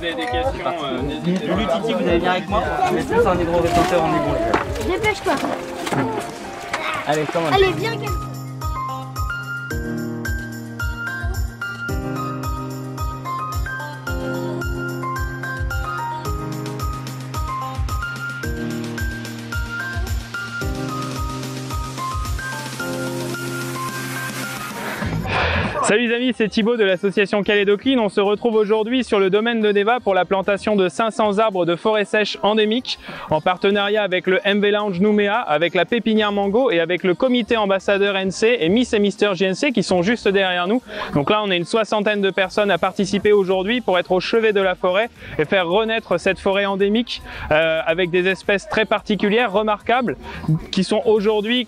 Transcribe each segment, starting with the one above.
vous avez des questions, n'hésitez pas. Julie, Titi, vous allez venir avec moi pour mettre plus un hydro-rétenteur en hydro. Dépêche-toi. Allez, comment? Allez, viens. Salut les amis, c'est Thibaut de l'association Calédocline. On se retrouve aujourd'hui sur le domaine de Neva pour la plantation de 500 arbres de forêt sèche endémiques en partenariat avec le MV Lounge Nouméa, avec la pépinière Mango et avec le comité ambassadeur NC et Miss et Mister JNC qui sont juste derrière nous. Donc là, on est une soixantaine de personnes à participer aujourd'hui pour être au chevet de la forêt et faire renaître cette forêt endémique avec des espèces très particulières, remarquables, qui sont aujourd'hui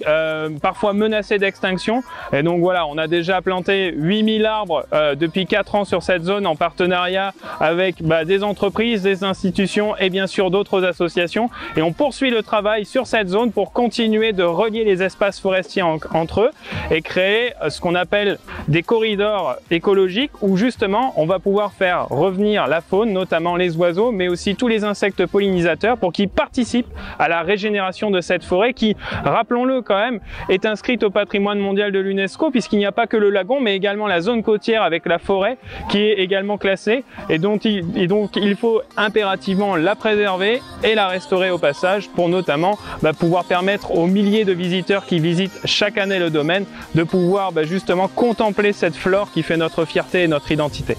parfois menacées d'extinction. Et donc voilà, on a déjà planté 8000 arbres depuis 4 ans sur cette zone en partenariat avec des entreprises, des institutions et bien sûr d'autres associations. Et on poursuit le travail sur cette zone pour continuer de relier les espaces forestiers entre eux et créer ce qu'on appelle des corridors écologiques où justement on va pouvoir faire revenir la faune, notamment les oiseaux, mais aussi tous les insectes pollinisateurs pour qu'ils participent à la régénération de cette forêt qui, rappelons-le quand même, est inscrite au patrimoine mondial de l'UNESCO puisqu'il n'y a pas que le lagon mais également la zone côtière avec la forêt qui est également classée et donc il faut impérativement la préserver et la restaurer au passage pour notamment pouvoir permettre aux milliers de visiteurs qui visitent chaque année le domaine de pouvoir justement contempler cette flore qui fait notre fierté et notre identité.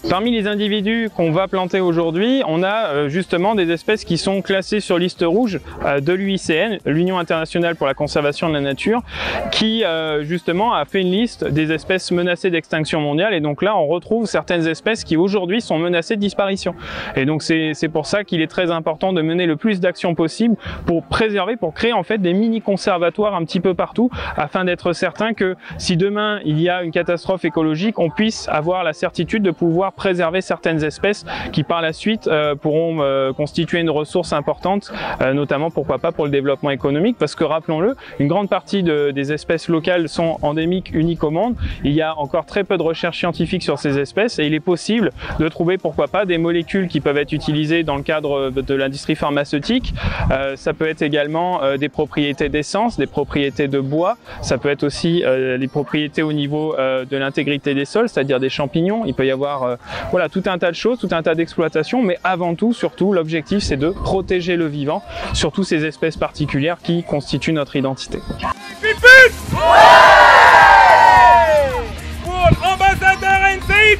Parmi les individus qu'on va planter aujourd'hui, on a justement des espèces qui sont classées sur liste rouge de l'UICN, l'Union internationale pour la conservation de la nature, qui justement a fait une liste des espèces menacées d'extinction mondiale. Et donc là, on retrouve certaines espèces qui aujourd'hui sont menacées de disparition. Et donc c'est pour ça qu'il est très important de mener le plus d'actions possible pour préserver, pour créer en fait des mini-conservatoires un petit peu partout, afin d'être certain que si demain il y a une catastrophe écologique, on puisse avoir la certitude de pouvoir préserver certaines espèces qui par la suite pourront constituer une ressource importante, notamment pourquoi pas pour le développement économique, parce que rappelons-le, une grande partie des espèces locales sont endémiques uniques au monde. Il y a encore très peu de recherches scientifiques sur ces espèces et il est possible de trouver pourquoi pas des molécules qui peuvent être utilisées dans le cadre de l'industrie pharmaceutique. Ça peut être également des propriétés d'essence, des propriétés de bois, ça peut être aussi les propriétés au niveau de l'intégrité des sols, c'est-à-dire des champignons. Il peut y avoir voilà, tout un tas de choses, tout un tas d'exploitations, mais avant tout, surtout, l'objectif c'est de protéger le vivant, surtout ces espèces particulières qui constituent notre identité. Ouais, pour ambassadeur NCI,